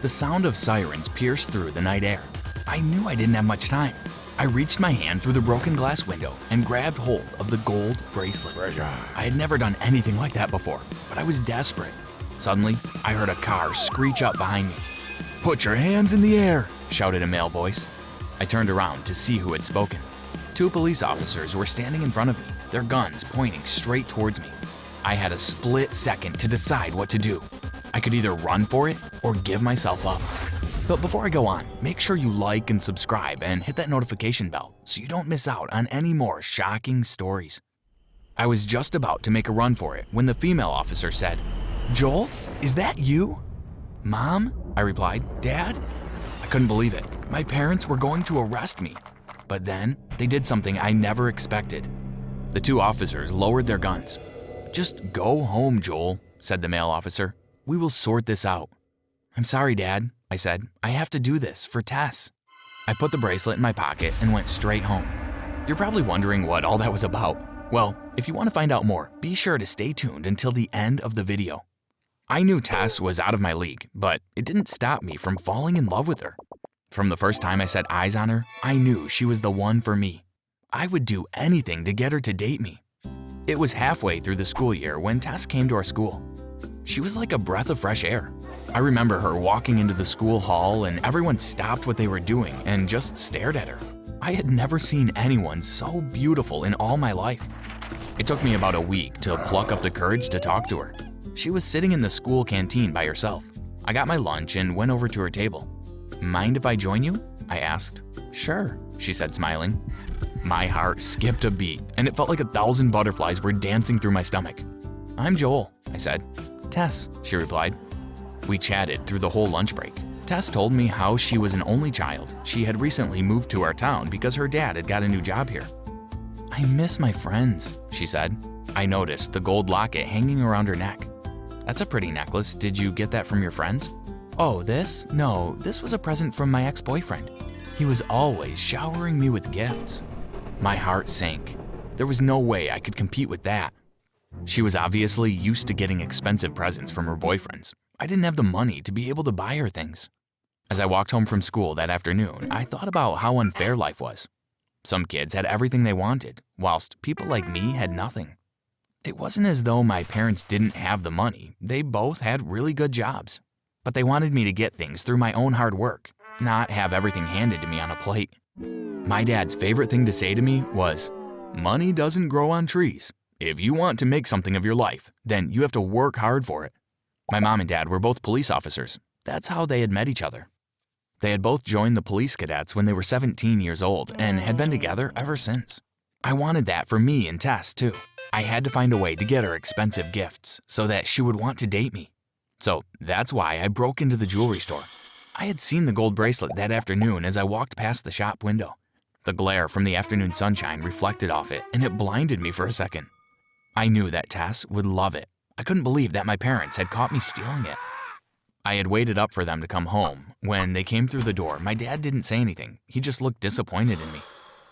The sound of sirens pierced through the night air. I knew I didn't have much time. I reached my hand through the broken glass window and grabbed hold of the gold bracelet. I had never done anything like that before, but I was desperate. Suddenly, I heard a car screech up behind me. "Put your hands in the air," shouted a male voice. I turned around to see who had spoken. 2 police officers were standing in front of me, their guns pointing straight towards me. I had a split second to decide what to do. I could either run for it or give myself up. But before I go on, make sure you like and subscribe and hit that notification bell so you don't miss out on any more shocking stories. I was just about to make a run for it when the female officer said, "Joel, is that you?" "Mom?" I replied. "Dad?" I couldn't believe it. My parents were going to arrest me. But then they did something I never expected. The 2 officers lowered their guns. "Just go home, Joel," said the male officer. "We will sort this out." "I'm sorry, Dad," I said. "I have to do this for Tess." I put the bracelet in my pocket and went straight home. You're probably wondering what all that was about. Well, if you want to find out more, be sure to stay tuned until the end of the video. I knew Tess was out of my league, but it didn't stop me from falling in love with her. From the first time I set eyes on her, I knew she was the one for me. I would do anything to get her to date me. It was halfway through the school year when Tess came to our school. She was like a breath of fresh air. I remember her walking into the school hall and everyone stopped what they were doing and just stared at her. I had never seen anyone so beautiful in all my life. It took me about a week to pluck up the courage to talk to her. She was sitting in the school canteen by herself. I got my lunch and went over to her table. "Mind if I join you?" I asked. "Sure," she said, smiling. My heart skipped a beat, and it felt like 1,000 butterflies were dancing through my stomach. "I'm Joel," I said. "Tess," she replied. We chatted through the whole lunch break. Tess told me how she was an only child. She had recently moved to our town because her dad had got a new job here. "I miss my friends," she said. I noticed the gold locket hanging around her neck. "That's a pretty necklace. Did you get that from your friends?" "Oh, this? No, this was a present from my ex-boyfriend. He was always showering me with gifts." My heart sank. There was no way I could compete with that. She was obviously used to getting expensive presents from her boyfriends. I didn't have the money to be able to buy her things. As I walked home from school that afternoon, I thought about how unfair life was. Some kids had everything they wanted, whilst people like me had nothing. It wasn't as though my parents didn't have the money. They both had really good jobs. But they wanted me to get things through my own hard work, not have everything handed to me on a plate. My dad's favorite thing to say to me was, "Money doesn't grow on trees. If you want to make something of your life, then you have to work hard for it." My mom and dad were both police officers. That's how they had met each other. They had both joined the police cadets when they were 17 years old and had been together ever since. I wanted that for me and Tess too. I had to find a way to get her expensive gifts so that she would want to date me. So that's why I broke into the jewelry store. I had seen the gold bracelet that afternoon as I walked past the shop window. The glare from the afternoon sunshine reflected off it, and it blinded me for a second. I knew that Tess would love it. I couldn't believe that my parents had caught me stealing it. I had waited up for them to come home. When they came through the door, my dad didn't say anything. He just looked disappointed in me.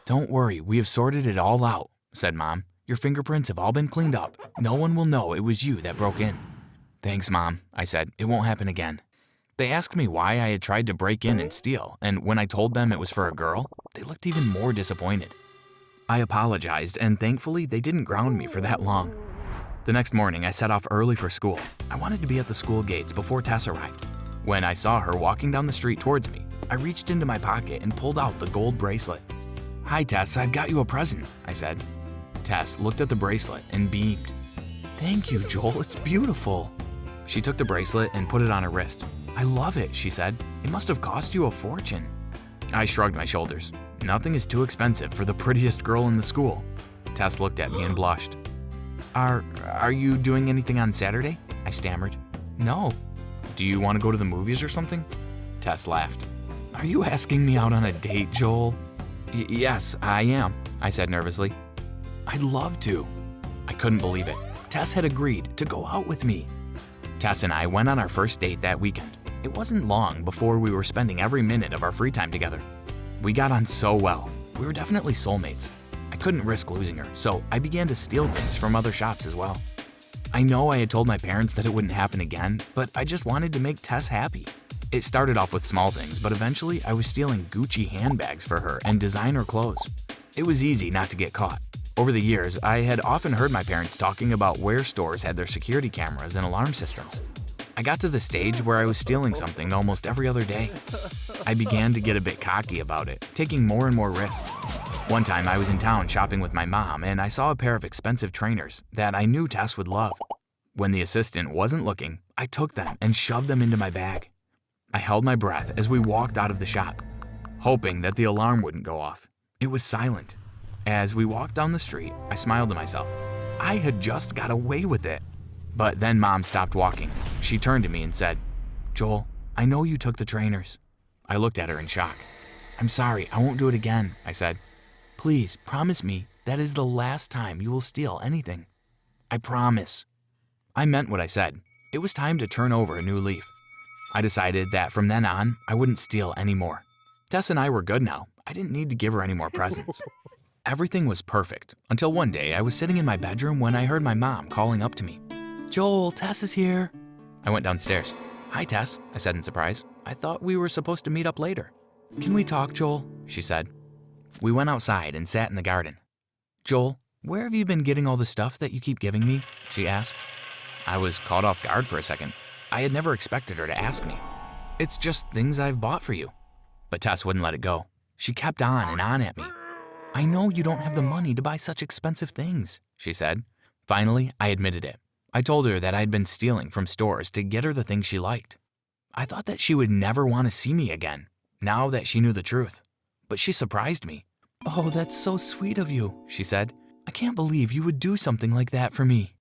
"Don't worry, we have sorted it all out," said Mom. "Your fingerprints have all been cleaned up. No one will know it was you that broke in." "Thanks, Mom," I said. "It won't happen again." They asked me why I had tried to break in and steal, and when I told them it was for a girl, they looked even more disappointed. I apologized, and thankfully they didn't ground me for that long. The next morning, I set off early for school. I wanted to be at the school gates before Tess arrived. When I saw her walking down the street towards me, I reached into my pocket and pulled out the gold bracelet. "Hi, Tess, I've got you a present," I said. Tess looked at the bracelet and beamed. "Thank you, Joel, it's beautiful." She took the bracelet and put it on her wrist. "I love it," she said. "It must have cost you a fortune." I shrugged my shoulders. Nothing is too expensive for the prettiest girl in the school. Tess looked at me and blushed. Are you doing anything on Saturday?" I stammered. "No." "Do you want to go to the movies or something?" Tess laughed. "Are you asking me out on a date, Joel?" Yes, I am," I said nervously. "I'd love to." I couldn't believe it. Tess had agreed to go out with me. Tess and I went on our first date that weekend. It wasn't long before we were spending every minute of our free time together. We got on so well. We were definitely soulmates. I couldn't risk losing her, so I began to steal things from other shops as well. I know I had told my parents that it wouldn't happen again, but I just wanted to make Tess happy. It started off with small things, but eventually I was stealing Gucci handbags for her and designer clothes. It was easy not to get caught. Over the years, I had often heard my parents talking about where stores had their security cameras and alarm systems. I got to the stage where I was stealing something almost every other day. I began to get a bit cocky about it, taking more and more risks. One time I was in town shopping with my mom and I saw a pair of expensive trainers that I knew Tess would love. When the assistant wasn't looking, I took them and shoved them into my bag. I held my breath as we walked out of the shop, hoping that the alarm wouldn't go off. It was silent. As we walked down the street, I smiled to myself. I had just got away with it. But then Mom stopped walking. She turned to me and said, "Joel, I know you took the trainers." I looked at her in shock. "I'm sorry, I won't do it again," I said. "Please, promise me that is the last time you will steal anything." "I promise." I meant what I said. It was time to turn over a new leaf. I decided that from then on, I wouldn't steal anymore. Tess and I were good now. I didn't need to give her any more presents. Everything was perfect until one day I was sitting in my bedroom when I heard my mom calling up to me. "Joel, Tess is here." I went downstairs. "Hi, Tess," I said in surprise. "I thought we were supposed to meet up later." "Can we talk, Joel?" she said. We went outside and sat in the garden. "Joel, where have you been getting all the stuff that you keep giving me?" she asked. I was caught off guard for a second. I had never expected her to ask me. "It's just things I've bought for you." But Tess wouldn't let it go. She kept on and on at me. "I know you don't have the money to buy such expensive things," she said. Finally, I admitted it. I told her that I had been stealing from stores to get her the things she liked. I thought that she would never want to see me again, now that she knew the truth. But she surprised me. "Oh, that's so sweet of you," she said. "I can't believe you would do something like that for me."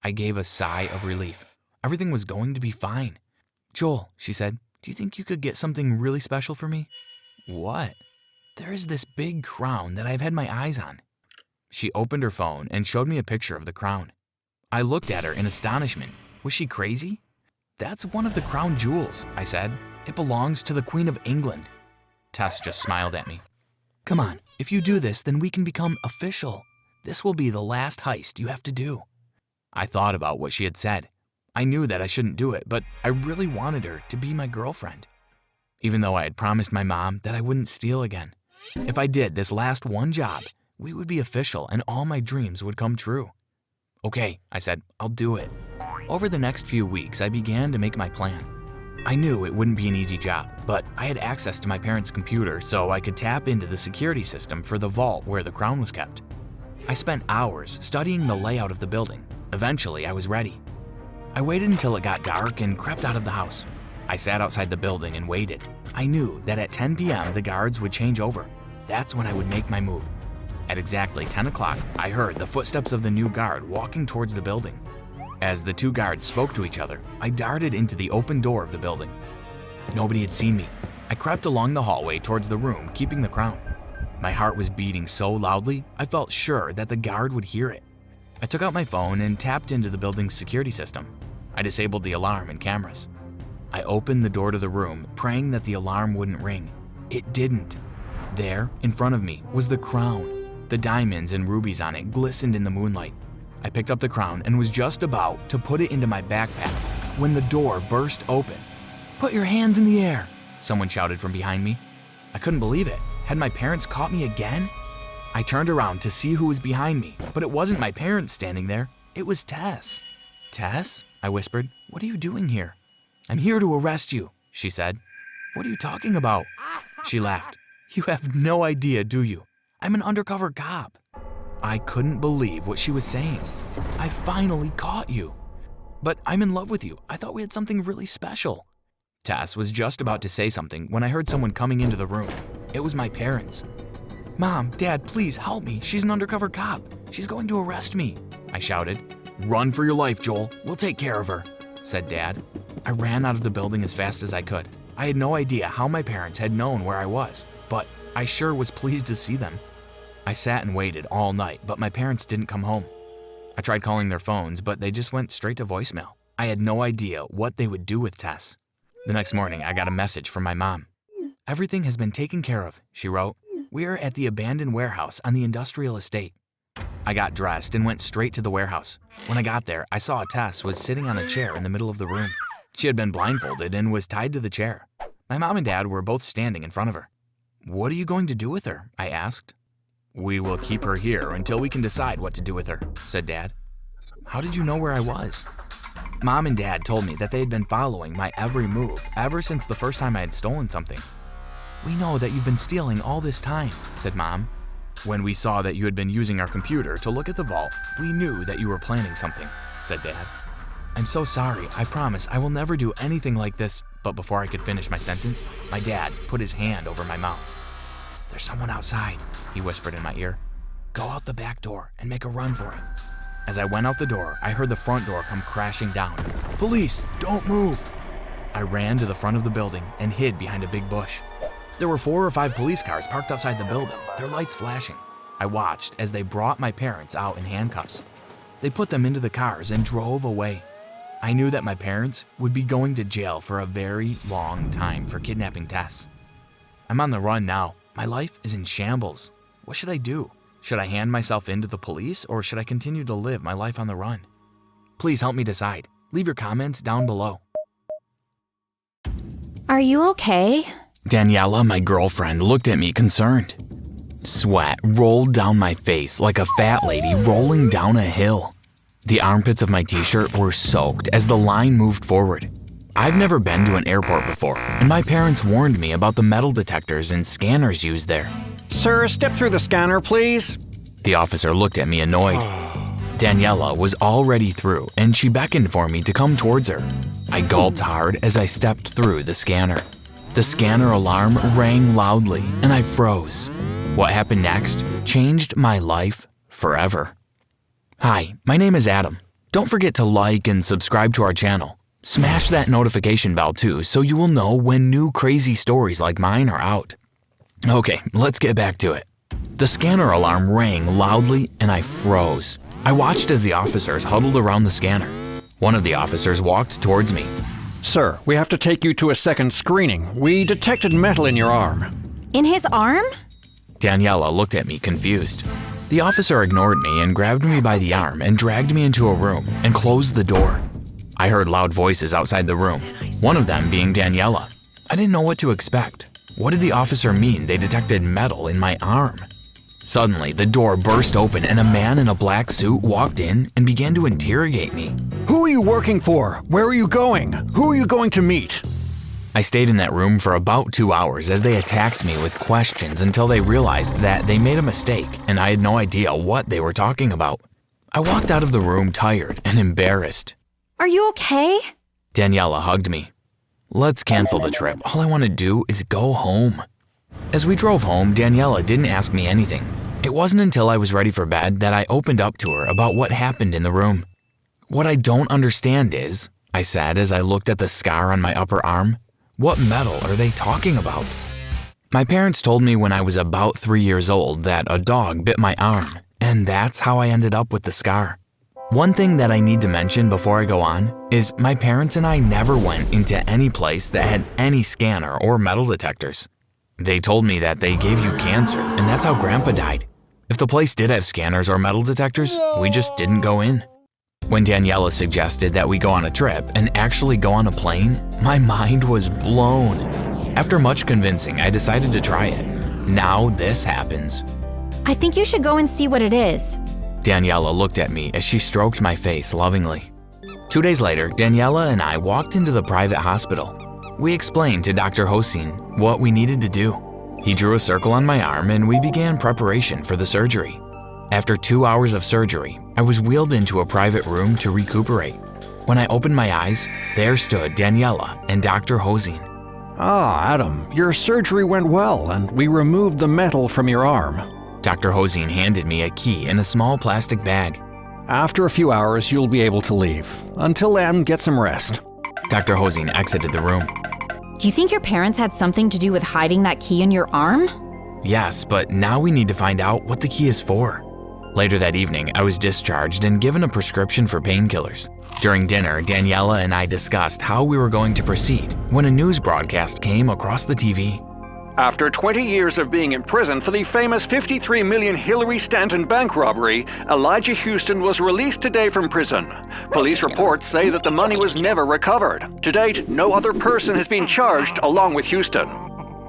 I gave a sigh of relief. Everything was going to be fine. "Joel," she said, "do you think you could get something really special for me?" "What?" "There is this big crown that I've had my eyes on." She opened her phone and showed me a picture of the crown. I looked at her in astonishment. Was she crazy? "That's one of the crown jewels," I said. "It belongs to the Queen of England." Tess just smiled at me. "Come on, if you do this, then we can become official. This will be the last heist you have to do." I thought about what she had said. I knew that I shouldn't do it, but I really wanted her to be my girlfriend. Even though I had promised my mom that I wouldn't steal again. If I did this last one job, we would be official and all my dreams would come true. "Okay," I said, "I'll do it." Over the next few weeks, I began to make my plan. I knew it wouldn't be an easy job, but I had access to my parents' computer so I could tap into the security system for the vault where the crown was kept. I spent hours studying the layout of the building. Eventually, I was ready. I waited until it got dark and crept out of the house. I sat outside the building and waited. I knew that at 10 p.m. the guards would change over. That's when I would make my move. At exactly 10 o'clock, I heard the footsteps of the new guard walking towards the building. As the two guards spoke to each other, I darted into the open door of the building. Nobody had seen me. I crept along the hallway towards the room, keeping the crown. My heart was beating so loudly, I felt sure that the guard would hear it. I took out my phone and tapped into the building's security system. I disabled the alarm and cameras. I opened the door to the room, praying that the alarm wouldn't ring. It didn't. There, in front of me, was the crown. The diamonds and rubies on it glistened in the moonlight. I picked up the crown and was just about to put it into my backpack when the door burst open. "Put your hands in the air," someone shouted from behind me. I couldn't believe it. Had my parents caught me again? I turned around to see who was behind me, but it wasn't my parents standing there. It was Tess. "Tess?" I whispered. "What are you doing here?" "I'm here to arrest you," she said. "What are you talking about?" She laughed. "You have no idea, do you? I'm an undercover cop." I couldn't believe what she was saying. "I finally caught you." "But I'm in love with you. I thought we had something really special." Tess was just about to say something when I heard someone coming into the room. It was my parents. "Mom, Dad, please help me. She's an undercover cop. She's going to arrest me," I shouted. "Run for your life, Joel. We'll take care of her," said Dad. I ran out of the building as fast as I could. I had no idea how my parents had known where I was, but I sure was pleased to see them. I sat and waited all night, but my parents didn't come home. I tried calling their phones, but they just went straight to voicemail. I had no idea what they would do with Tess. The next morning, I got a message from my mom. "Everything has been taken care of," she wrote. "We are at the abandoned warehouse on the industrial estate." I got dressed and went straight to the warehouse. When I got there, I saw Tess was sitting on a chair in the middle of the room. She had been blindfolded and was tied to the chair. My mom and dad were both standing in front of her. "What are you going to do with her?" I asked. "We will keep her here until we can decide what to do with her," said Dad. "How did you know where I was?" Mom and Dad told me that they had been following my every move ever since the first time I had stolen something. "We know that you've been stealing all this time," said Mom. "When we saw that you had been using our computer to look at the vault, we knew that you were planning something," said Dad. "I'm so sorry. I promise I will never do anything like this." But before I could finish my sentence, my dad put his hand over my mouth. "There's someone outside," he whispered in my ear. "Go out the back door and make a run for it." As I went out the door, I heard the front door come crashing down. "Police, don't move!" I ran to the front of the building and hid behind a big bush. There were 4 or 5 police cars parked outside the building, their lights flashing. I watched as they brought my parents out in handcuffs. They put them into the cars and drove away. I knew that my parents would be going to jail for a very long time for kidnapping Tess. I'm on the run now. My life is in shambles. What should I do? Should I hand myself in to the police, or should I continue to live my life on the run? Please help me decide. Leave your comments down below. Are you okay? Daniela, my girlfriend, looked at me concerned. Sweat rolled down my face like a fat lady rolling down a hill. The armpits of my t-shirt were soaked as the line moved forward. I've never been to an airport before, and my parents warned me about the metal detectors and scanners used there. "Sir, step through the scanner, please." The officer looked at me annoyed. Daniela was already through, and she beckoned for me to come towards her. I gulped hard as I stepped through the scanner. The scanner alarm rang loudly, and I froze. What happened next changed my life forever. Hi, my name is Adam. Don't forget to like and subscribe to our channel. Smash that notification bell too, so you will know when new crazy stories like mine are out. Okay, let's get back to it. The scanner alarm rang loudly and I froze. I watched as the officers huddled around the scanner. One of the officers walked towards me. "Sir, we have to take you to a second screening. We detected metal in your arm." In his arm? Daniela looked at me confused. The officer ignored me and grabbed me by the arm and dragged me into a room and closed the door. I heard loud voices outside the room, one of them being Daniela. I didn't know what to expect. What did the officer mean they detected metal in my arm? Suddenly, the door burst open and a man in a black suit walked in and began to interrogate me. "Who are you working for? Where are you going? Who are you going to meet?" I stayed in that room for about 2 hours as they attacked me with questions until they realized that they made a mistake and I had no idea what they were talking about. I walked out of the room tired and embarrassed. Are you okay? Daniela hugged me. "Let's cancel the trip. All I want to do is go home." As we drove home, Daniela didn't ask me anything. It wasn't until I was ready for bed that I opened up to her about what happened in the room. "What I don't understand is," I said as I looked at the scar on my upper arm, "what metal are they talking about?" My parents told me when I was about 3 years old that a dog bit my arm, and that's how I ended up with the scar. One thing that I need to mention before I go on is my parents and I never went into any place that had any scanner or metal detectors. They told me that they gave you cancer, and that's how Grandpa died. If the place did have scanners or metal detectors, we just didn't go in. When Daniela suggested that we go on a trip and actually go on a plane, my mind was blown. After much convincing, I decided to try it. Now this happens. I think you should go and see what it is. Daniela looked at me as she stroked my face lovingly. 2 days later, Daniela and I walked into the private hospital. We explained to Dr. Hossein what we needed to do. He drew a circle on my arm and we began preparation for the surgery. After 2 hours of surgery, I was wheeled into a private room to recuperate. When I opened my eyes, there stood Daniela and Dr. Hossein. "Ah, Adam, your surgery went well and we removed the metal from your arm." Dr. Hossein handed me a key in a small plastic bag. "After a few hours, you'll be able to leave. Until then, get some rest." Dr. Hossein exited the room. Do you think your parents had something to do with hiding that key in your arm? Yes, but now we need to find out what the key is for. Later that evening, I was discharged and given a prescription for painkillers. During dinner, Daniela and I discussed how we were going to proceed when a news broadcast came across the TV. After 20 years of being in prison for the famous 53 million Hillary Stanton bank robbery, Elijah Houston was released today from prison. Police reports say that the money was never recovered. To date, no other person has been charged along with Houston.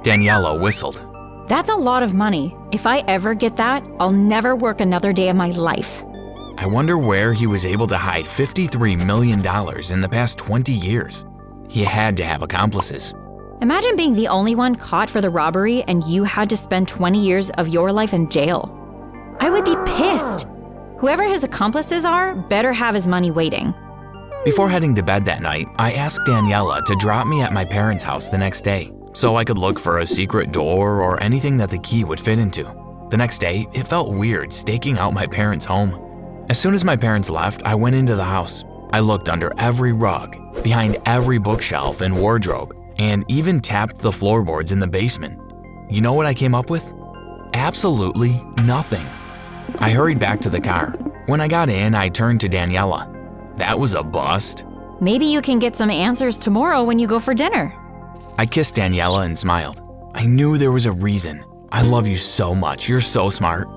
Daniela whistled. That's a lot of money. If I ever get that, I'll never work another day of my life. I wonder where he was able to hide $53 million in the past 20 years. He had to have accomplices. Imagine being the only one caught for the robbery and you had to spend 20 years of your life in jail. I would be pissed. Whoever his accomplices are better have his money waiting. Before heading to bed that night, I asked Daniela to drop me at my parents' house the next day so I could look for a secret door or anything that the key would fit into. The next day, it felt weird staking out my parents' home. As soon as my parents left, I went into the house. I looked under every rug, behind every bookshelf and wardrobe, and even tapped the floorboards in the basement. You know what I came up with? Absolutely nothing. I hurried back to the car. When I got in, I turned to Daniela. That was a bust. Maybe you can get some answers tomorrow when you go for dinner. I kissed Daniela and smiled. I knew there was a reason. I love you so much. You're so smart.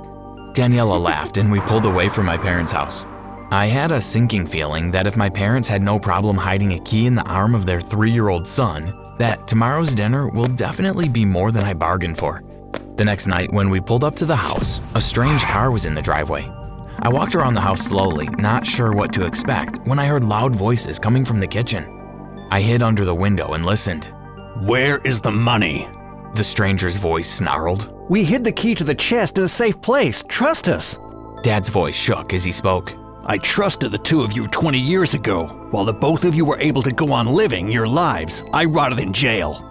Daniela laughed and we pulled away from my parents' house. I had a sinking feeling that if my parents had no problem hiding a key in the arm of their 3-year-old son, that tomorrow's dinner will definitely be more than I bargained for. The next night when we pulled up to the house, a strange car was in the driveway. I walked around the house slowly, not sure what to expect, when I heard loud voices coming from the kitchen. I hid under the window and listened. "Where is the money?" The stranger's voice snarled. We hid the key to the chest in a safe place. Trust us. Dad's voice shook as he spoke. "I trusted the two of you 20 years ago. While the both of you were able to go on living your lives, I rotted in jail."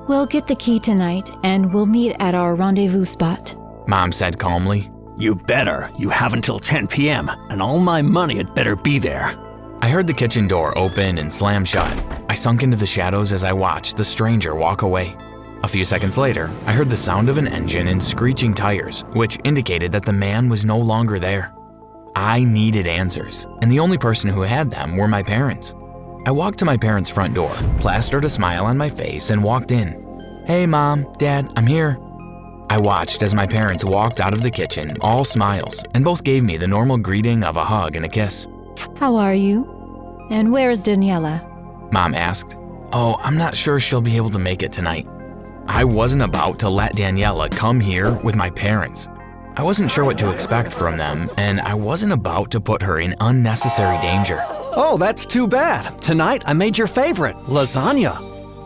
We'll get the key tonight and we'll meet at our rendezvous spot. Mom said calmly. "You better. You have until 10 p.m., and all my money had better be there." I heard the kitchen door open and slam shut. I sunk into the shadows as I watched the stranger walk away. A few seconds later, I heard the sound of an engine and screeching tires, which indicated that the man was no longer there. I needed answers, and the only person who had them were my parents. I walked to my parents' front door, plastered a smile on my face, and walked in. "Hey, Mom, Dad, I'm here." I watched as my parents walked out of the kitchen, all smiles, and both gave me the normal greeting of a hug and a kiss. How are you? And where's Daniela? Mom asked. "Oh, I'm not sure she'll be able to make it tonight." I wasn't about to let Daniela come here with my parents. I wasn't sure what to expect from them, and I wasn't about to put her in unnecessary danger. Oh, that's too bad. Tonight I made your favorite, lasagna.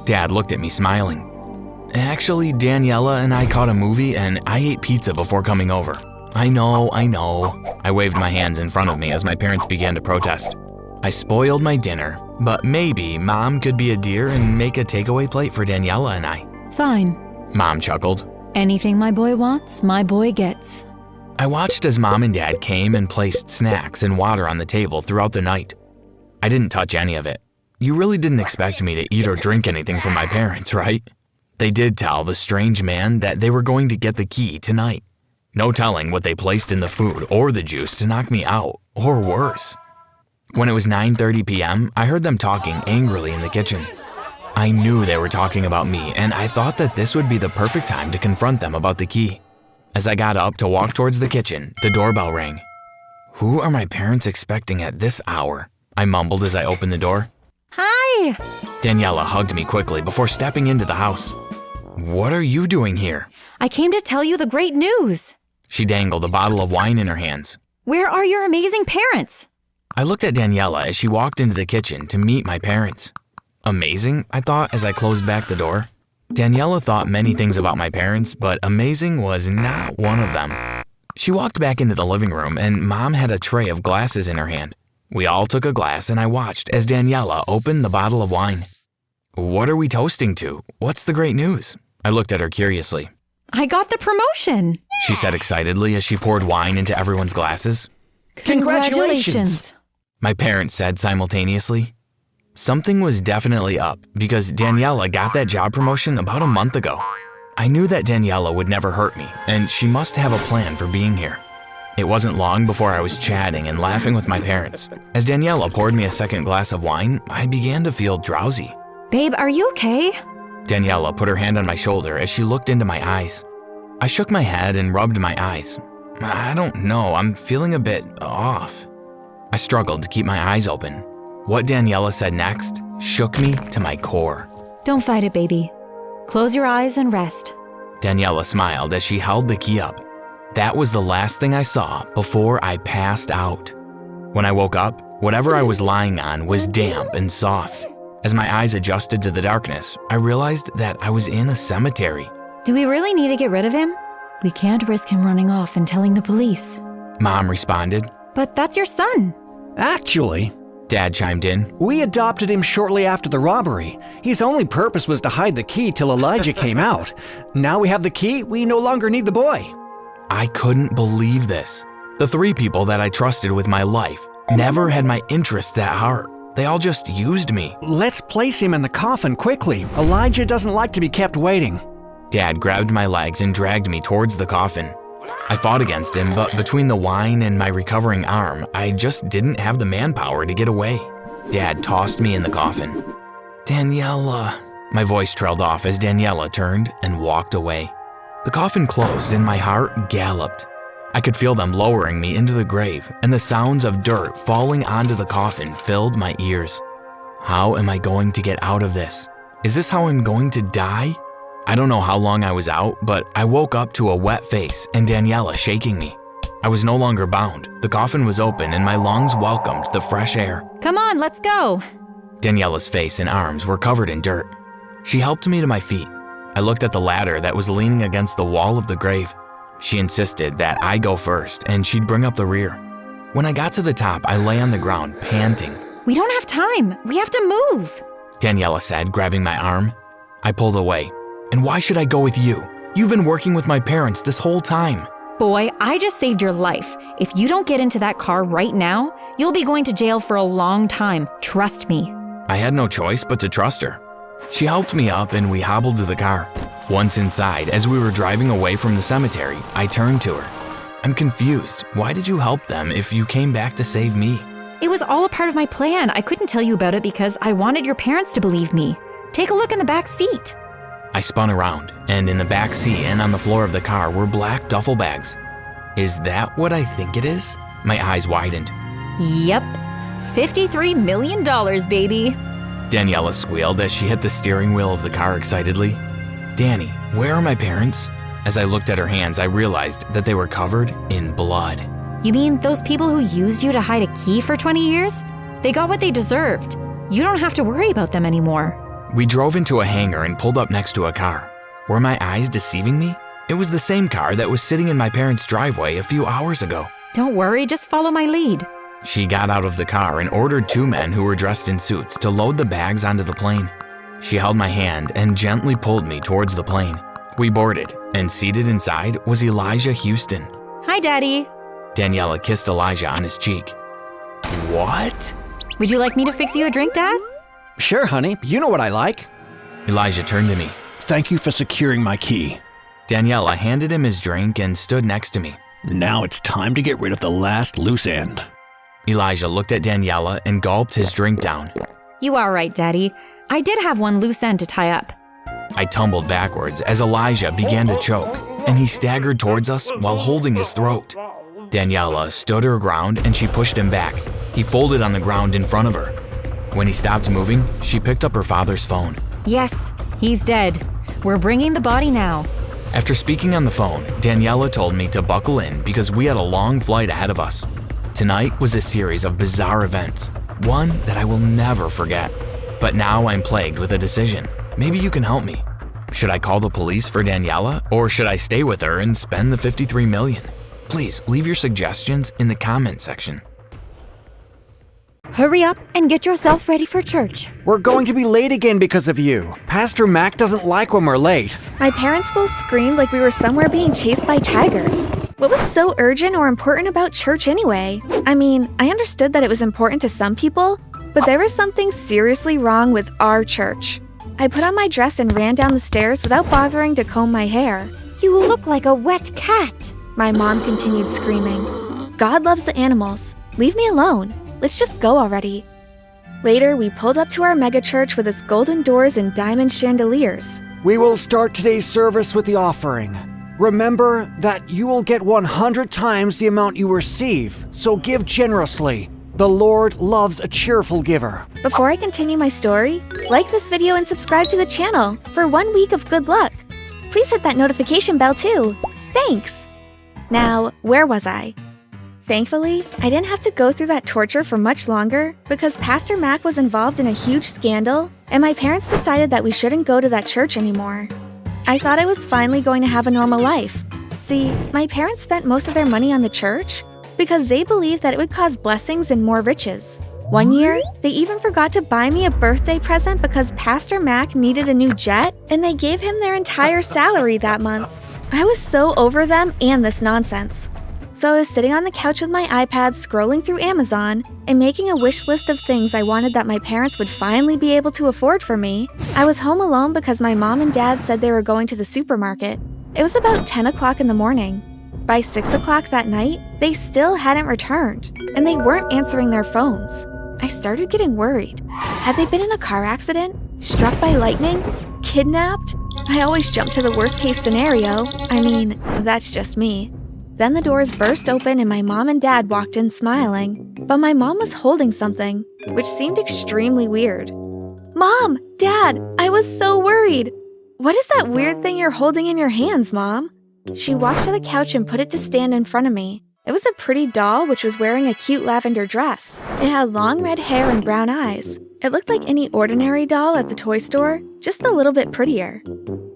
Dad looked at me smiling. Actually, Daniela and I caught a movie and I ate pizza before coming over. I know. I waved my hands in front of me as my parents began to protest. I spoiled my dinner, but maybe Mom could be a dear and make a takeaway plate for Daniela and I. Fine. Mom chuckled. Anything my boy wants, my boy gets. I watched as Mom and Dad came and placed snacks and water on the table throughout the night. I didn't touch any of it. You really didn't expect me to eat or drink anything from my parents, right? They did tell the strange man that they were going to get the key tonight. No telling what they placed in the food or the juice to knock me out, or worse. When it was 9:30 p.m., I heard them talking angrily in the kitchen. I knew they were talking about me, and I thought that this would be the perfect time to confront them about the key. As I got up to walk towards the kitchen, the doorbell rang. Who are my parents expecting at this hour? I mumbled as I opened the door. Hi! Daniela hugged me quickly before stepping into the house. What are you doing here? I came to tell you the great news. She dangled a bottle of wine in her hands. Where are your amazing parents? I looked at Daniela as she walked into the kitchen to meet my parents. Amazing, I thought as I closed back the door. Daniela thought many things about my parents, but amazing was not one of them. She walked back into the living room and Mom had a tray of glasses in her hand. We all took a glass and I watched as Daniela opened the bottle of wine. What are we toasting to? What's the great news? I looked at her curiously. I got the promotion, she said excitedly as she poured wine into everyone's glasses. Congratulations. My parents said simultaneously. Something was definitely up because Daniela got that job promotion about a month ago. I knew that Daniela would never hurt me, and she must have a plan for being here. It wasn't long before I was chatting and laughing with my parents. As Daniela poured me a second glass of wine, I began to feel drowsy. Babe, are you okay? Daniela put her hand on my shoulder as she looked into my eyes. I shook my head and rubbed my eyes. I don't know, I'm feeling a bit off. I struggled to keep my eyes open. What Daniela said next shook me to my core. Don't fight it, baby. Close your eyes and rest. Daniela smiled as she held the key up. That was the last thing I saw before I passed out. When I woke up, whatever I was lying on was damp and soft. As my eyes adjusted to the darkness, I realized that I was in a cemetery. Do we really need to get rid of him? We can't risk him running off and telling the police. Mom responded. But that's your son. Actually, Dad chimed in. we adopted him shortly after the robbery. His only purpose was to hide the key till Elijah came out. Now we have the key, we no longer need the boy. I couldn't believe this. The 3 people that I trusted with my life never had my interests at heart. They all just used me. Let's place him in the coffin quickly. Elijah doesn't like to be kept waiting. Dad grabbed my legs and dragged me towards the coffin. I fought against him, but between the wine and my recovering arm, I just didn't have the manpower to get away. Dad tossed me in the coffin. Daniela. My voice trailed off as Daniela turned and walked away. The coffin closed and my heart galloped. I could feel them lowering me into the grave, and the sounds of dirt falling onto the coffin filled my ears. How am I going to get out of this? Is this how I'm going to die? I don't know how long I was out, but I woke up to a wet face and Daniela shaking me. I was no longer bound. The coffin was open and my lungs welcomed the fresh air. Come on, let's go. Daniela's face and arms were covered in dirt. She helped me to my feet. I looked at the ladder that was leaning against the wall of the grave. She insisted that I go first and she'd bring up the rear. When I got to the top, I lay on the ground, panting. We don't have time. We have to move. Daniela said, grabbing my arm. I pulled away. And why should I go with you? You've been working with my parents this whole time. Boy, I just saved your life. If you don't get into that car right now, you'll be going to jail for a long time. Trust me. I had no choice but to trust her. She helped me up and we hobbled to the car. Once inside, as we were driving away from the cemetery, I turned to her. I'm confused. Why did you help them if you came back to save me? It was all a part of my plan. I couldn't tell you about it because I wanted your parents to believe me. Take a look in the back seat. I spun around, and in the back seat and on the floor of the car were black duffel bags. Is that what I think it is? My eyes widened. Yep. $53 million, baby. Daniela squealed as she hit the steering wheel of the car excitedly. Danny, where are my parents? As I looked at her hands, I realized that they were covered in blood. You mean those people who used you to hide a key for 20 years? They got what they deserved. You don't have to worry about them anymore. We drove into a hangar and pulled up next to a car. Were my eyes deceiving me? It was the same car that was sitting in my parents' driveway a few hours ago. Don't worry, just follow my lead. She got out of the car and ordered 2 men who were dressed in suits to load the bags onto the plane. She held my hand and gently pulled me towards the plane. We boarded, and seated inside was Elijah Houston. Hi, Daddy. Daniela kissed Elijah on his cheek. What? Would you like me to fix you a drink, Dad? Sure, honey, you know what I like. Elijah turned to me. Thank you for securing my key. Daniela handed him his drink and stood next to me. Now it's time to get rid of the last loose end. Elijah looked at Daniela and gulped his drink down. You are right, Daddy. I did have one loose end to tie up. I tumbled backwards as Elijah began to choke, and he staggered towards us while holding his throat. Daniela stood her ground and she pushed him back. He folded on the ground in front of her. When he stopped moving, she picked up her father's phone. Yes, he's dead. We're bringing the body now. After speaking on the phone, Daniela told me to buckle in because we had a long flight ahead of us. Tonight was a series of bizarre events, one that I will never forget. But now I'm plagued with a decision. Maybe you can help me. Should I call the police for Daniela, or should I stay with her and spend the $53 million? Please leave your suggestions in the comment section. Hurry up and get yourself ready for church. We're going to be late again because of you. Pastor Mac doesn't like when we're late. My parents both screamed like we were somewhere being chased by tigers. What was so urgent or important about church anyway? I mean, I understood that it was important to some people, but there was something seriously wrong with our church. I put on my dress and ran down the stairs without bothering to comb my hair. You look like a wet cat. My mom continued screaming. God loves the animals. Leave me alone. Let's just go already. Later, we pulled up to our megachurch with its golden doors and diamond chandeliers. We will start today's service with the offering. Remember that you will get 100 times the amount you receive, so give generously. The Lord loves a cheerful giver. Before I continue my story, like this video and subscribe to the channel for 1 week of good luck. Please hit that notification bell too. Thanks! Now, where was I? Thankfully, I didn't have to go through that torture for much longer because Pastor Mac was involved in a huge scandal, and my parents decided that we shouldn't go to that church anymore. I thought I was finally going to have a normal life. See, my parents spent most of their money on the church because they believed that it would cause blessings and more riches. One year, they even forgot to buy me a birthday present because Pastor Mac needed a new jet, and they gave him their entire salary that month. I was so over them and this nonsense. So I was sitting on the couch with my iPad scrolling through Amazon and making a wish list of things I wanted that my parents would finally be able to afford for me. I was home alone because my mom and dad said they were going to the supermarket. It was about 10 o'clock in the morning. By 6 o'clock that night, they still hadn't returned, and they weren't answering their phones. I started getting worried. Had they been in a car accident? Struck by lightning? Kidnapped? I always jump to the worst case scenario. I mean, that's just me. Then the doors burst open and my mom and dad walked in smiling, but my mom was holding something, which seemed extremely weird. Mom! Dad! I was so worried! What is that weird thing you're holding in your hands, Mom? She walked to the couch and put it to stand in front of me. It was a pretty doll which was wearing a cute lavender dress. It had long red hair and brown eyes. It looked like any ordinary doll at the toy store, just a little bit prettier.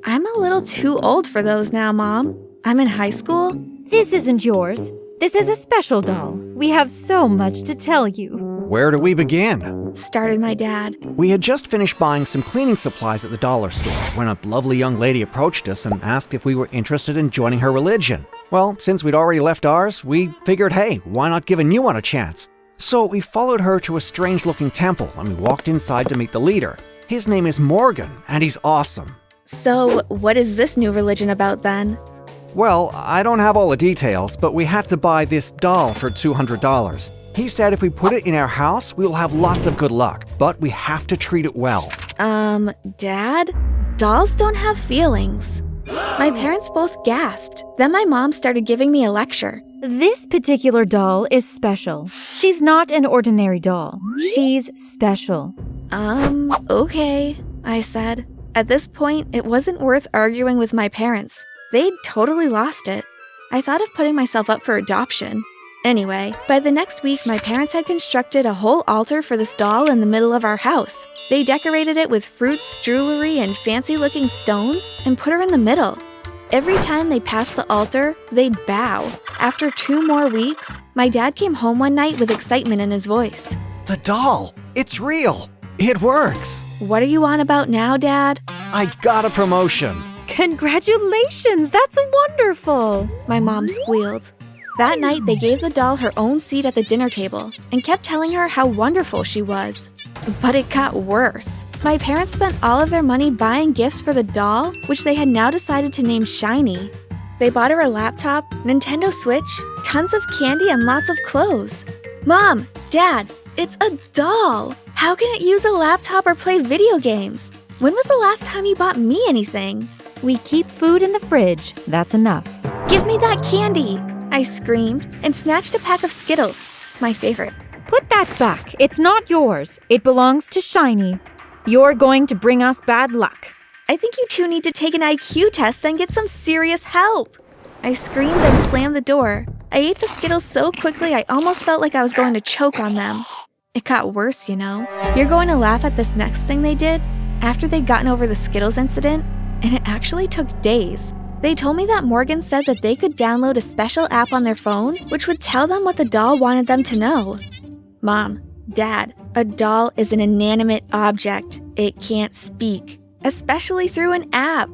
I'm a little too old for those now, Mom. I'm in high school. This isn't yours. This is a special doll. We have so much to tell you. Where do we begin? Started my dad. We had just finished buying some cleaning supplies at the dollar store when a lovely young lady approached us and asked if we were interested in joining her religion. Well, since we'd already left ours, we figured, hey, why not give a new one a chance? So we followed her to a strange-looking temple and we walked inside to meet the leader. His name is Morgan, and he's awesome. So, what is this new religion about then? Well, I don't have all the details, but we had to buy this doll for $200. He said if we put it in our house, we'll have lots of good luck, but we have to treat it well. Dad? Dolls don't have feelings. My parents both gasped. Then my mom started giving me a lecture. This particular doll is special. She's not an ordinary doll. She's special. Okay, I said. At this point, it wasn't worth arguing with my parents. They'd totally lost it. I thought of putting myself up for adoption. Anyway, by the next week, my parents had constructed a whole altar for this doll in the middle of our house. They decorated it with fruits, jewelry, and fancy-looking stones, and put her in the middle. Every time they passed the altar, they'd bow. After 2 more weeks, my dad came home one night with excitement in his voice. The doll! It's real! It works! What are you on about now, Dad? I got a promotion! Congratulations! That's wonderful! My mom squealed. That night, they gave the doll her own seat at the dinner table and kept telling her how wonderful she was. But it got worse. My parents spent all of their money buying gifts for the doll, which they had now decided to name Shiny. They bought her a laptop, Nintendo Switch, tons of candy, and lots of clothes. Mom, Dad, it's a doll! How can it use a laptop or play video games? When was the last time you bought me anything? We keep food in the fridge. That's enough. Give me that candy! I screamed and snatched a pack of Skittles, my favorite. Put that back. It's not yours. It belongs to Shiny. You're going to bring us bad luck. I think you two need to take an IQ test and get some serious help. I screamed and slammed the door. I ate the Skittles so quickly I almost felt like I was going to choke on them. It got worse, you know. You're going to laugh at this next thing they did. After they'd gotten over the Skittles incident, and it actually took days, they told me that Morgan said that they could download a special app on their phone which would tell them what the doll wanted them to know. Mom, Dad, a doll is an inanimate object. It can't speak, especially through an app.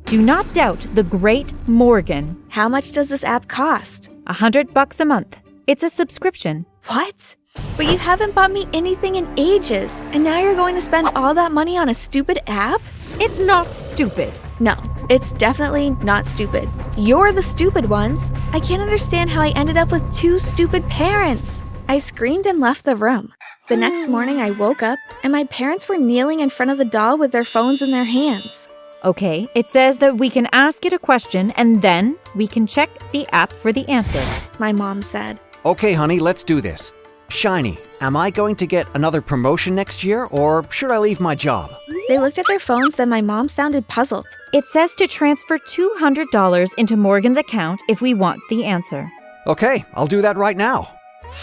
Do not doubt the great Morgan. How much does this app cost? $100 a month. It's a subscription. What? But you haven't bought me anything in ages, and now you're going to spend all that money on a stupid app? It's not stupid. No, it's definitely not stupid. You're the stupid ones. I can't understand how I ended up with 2 stupid parents. I screamed and left the room. The next morning, I woke up and my parents were kneeling in front of the doll with their phones in their hands. Okay, it says that we can ask it a question and then we can check the app for the answer. My mom said. Okay, honey, let's do this. Shiny, am I going to get another promotion next year, or should I leave my job? They looked at their phones, then my mom sounded puzzled. It says to transfer $200 into Morgan's account if we want the answer. Okay, I'll do that right now.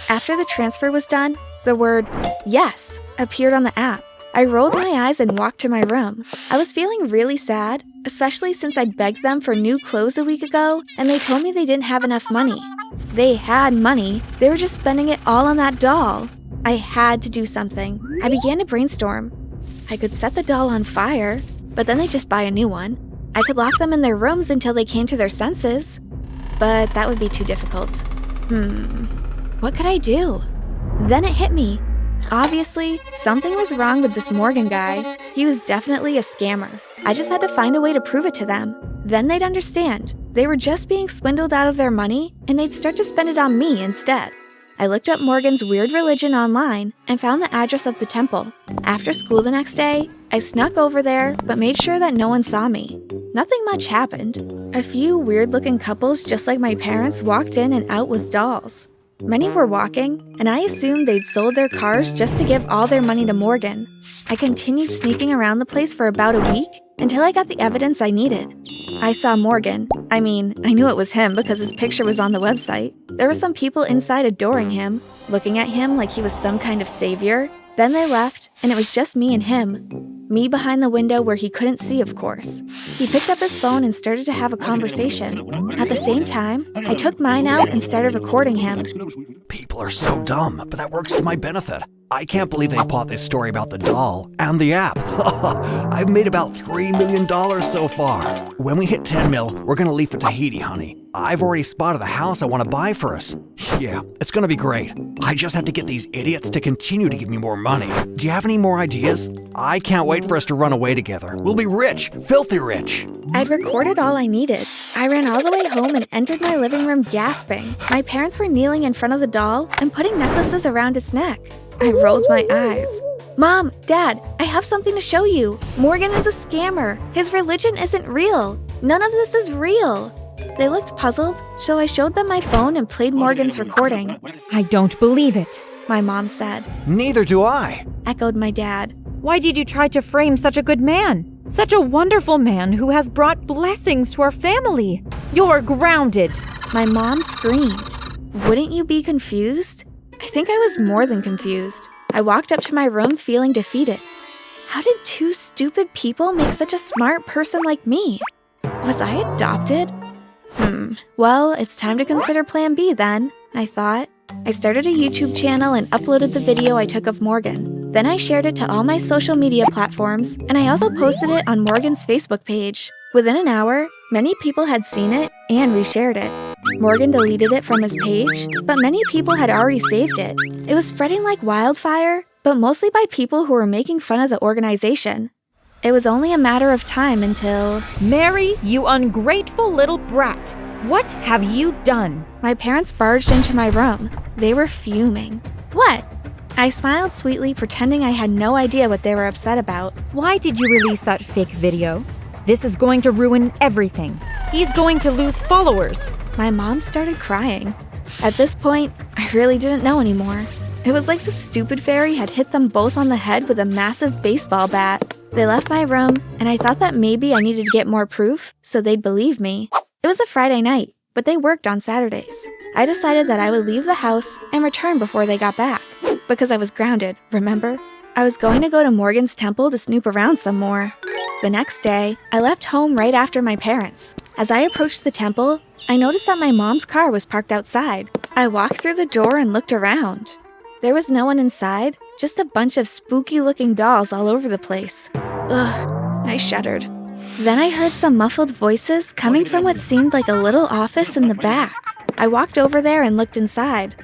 After the transfer was done, the word yes appeared on the app. I rolled my eyes and walked to my room. I was feeling really sad, especially since I'd begged them for new clothes a week ago and they told me they didn't have enough money. They had money, they were just spending it all on that doll. I had to do something. I began to brainstorm. I could set the doll on fire, but then they'd just buy a new one. I could lock them in their rooms until they came to their senses, but that would be too difficult. What could I do? Then it hit me. Obviously, something was wrong with this Morgan guy. He was definitely a scammer. I just had to find a way to prove it to them. Then they'd understand. They were just being swindled out of their money, and they'd start to spend it on me instead. I looked up Morgan's weird religion online and found the address of the temple. After school the next day, I snuck over there, but made sure that no one saw me. Nothing much happened. A few weird-looking couples just like my parents walked in and out with dolls. Many were walking, and I assumed they'd sold their cars just to give all their money to Morgan. I continued sneaking around the place for about a week until I got the evidence I needed. I saw Morgan. I knew it was him because his picture was on the website. There were some people inside adoring him, looking at him like he was some kind of savior. Then they left, and it was just me and him. Me behind the window where he couldn't see, of course. He picked up his phone and started to have a conversation. At the same time, I took mine out and started recording him. People are so dumb, but that works to my benefit. I can't believe they bought this story about the doll and the app. I've made about $3 million so far. When we hit 10 mil, we're gonna leave for Tahiti, honey. I've already spotted the house I want to buy for us. Yeah, it's gonna be great. I just have to get these idiots to continue to give me more money. Do you have any more ideas? I can't wait for us to run away together. We'll be rich, filthy rich. I'd recorded all I needed. I ran all the way home and entered my living room gasping. My parents were kneeling in front of the doll and putting necklaces around its neck. I rolled my eyes. Mom, Dad, I have something to show you. Morgan is a scammer. His religion isn't real. None of this is real. They looked puzzled, so I showed them my phone and played Morgan's recording. I don't believe it. My mom said. Neither do I. Echoed my dad. Why did you try to frame such a good man? Such a wonderful man who has brought blessings to our family. You're grounded. My mom screamed. Wouldn't you be confused? I think I was more than confused. I walked up to my room feeling defeated. How did two stupid people make such a smart person like me? Was I adopted? Well, it's time to consider Plan B then, I thought. I started a YouTube channel and uploaded the video I took of Morgan. Then I shared it to all my social media platforms, and I also posted it on Morgan's Facebook page. Within an hour, many people had seen it and reshared it. Morgan deleted it from his page, but many people had already saved it. It was spreading like wildfire, but mostly by people who were making fun of the organization. It was only a matter of time until... Mary, you ungrateful little brat. What have you done? My parents barged into my room. They were fuming. What? I smiled sweetly, pretending I had no idea what they were upset about. Why did you release that fake video? This is going to ruin everything. He's going to lose followers. My mom started crying. At this point, I really didn't know anymore. It was like the stupid fairy had hit them both on the head with a massive baseball bat. They left my room, and I thought that maybe I needed to get more proof so they'd believe me. It was a Friday night, but they worked on Saturdays. I decided that I would leave the house and return before they got back. Because I was grounded, remember? I was going to go to Morgan's temple to snoop around some more. The next day, I left home right after my parents. As I approached the temple, I noticed that my mom's car was parked outside. I walked through the door and looked around. There was no one inside, just a bunch of spooky-looking dolls all over the place. Ugh, I shuddered. Then I heard some muffled voices coming from what seemed like a little office in the back. I walked over there and looked inside.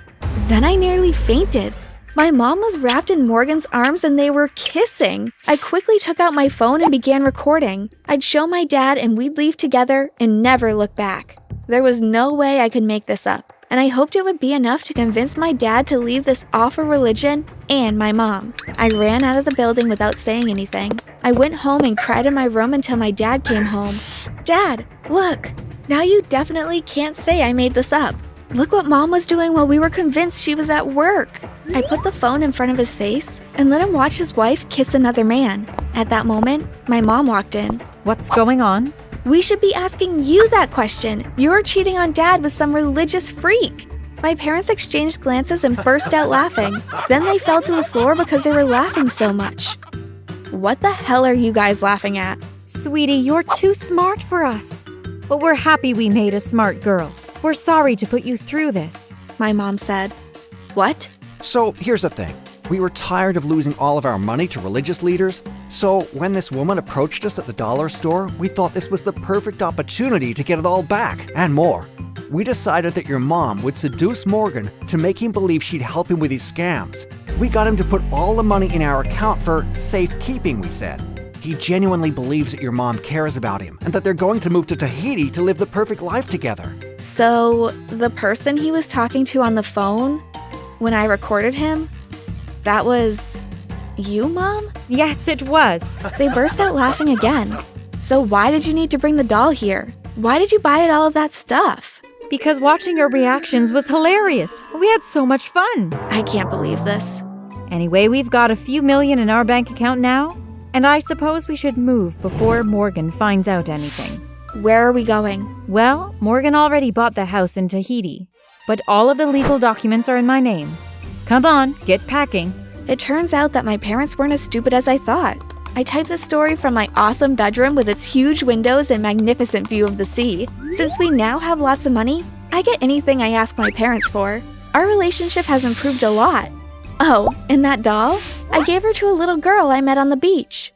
Then I nearly fainted. My mom was wrapped in Morgan's arms and they were kissing. I quickly took out my phone and began recording. I'd show my dad and we'd leave together and never look back. There was no way I could make this up. and I hoped it would be enough to convince my dad to leave this awful religion and my mom. I ran out of the building without saying anything. I went home and cried in my room until my dad came home. Dad, look! Now you definitely can't say I made this up. Look what Mom was doing while we were convinced she was at work. I put the phone in front of his face and let him watch his wife kiss another man. At that moment, my mom walked in. What's going on? We should be asking you that question. You're cheating on Dad with some religious freak. My parents exchanged glances and burst out laughing. Then they fell to the floor because they were laughing so much. What the hell are you guys laughing at? Sweetie, you're too smart for us. But we're happy we made a smart girl. We're sorry to put you through this. My mom said. What? So here's the thing. We were tired of losing all of our money to religious leaders, so when this woman approached us at the dollar store, we thought this was the perfect opportunity to get it all back, and more. We decided that your mom would seduce Morgan to make him believe she'd help him with his scams. We got him to put all the money in our account for safekeeping, we said. He genuinely believes that your mom cares about him and that they're going to move to Tahiti to live the perfect life together. So, the person he was talking to on the phone, when I recorded him, that was you, Mom? Yes, it was. They burst out laughing again. So why did you need to bring the doll here? Why did you buy it all of that stuff? Because watching your reactions was hilarious. We had so much fun. I can't believe this. Anyway, we've got a few million in our bank account now, and I suppose we should move before Morgan finds out anything. Where are we going? Well, Morgan already bought the house in Tahiti, but all of the legal documents are in my name. Come on, get packing. It turns out that my parents weren't as stupid as I thought. I typed the story from my awesome bedroom with its huge windows and magnificent view of the sea. Since we now have lots of money, I get anything I ask my parents for. Our relationship has improved a lot. Oh, and that doll? I gave her to a little girl I met on the beach.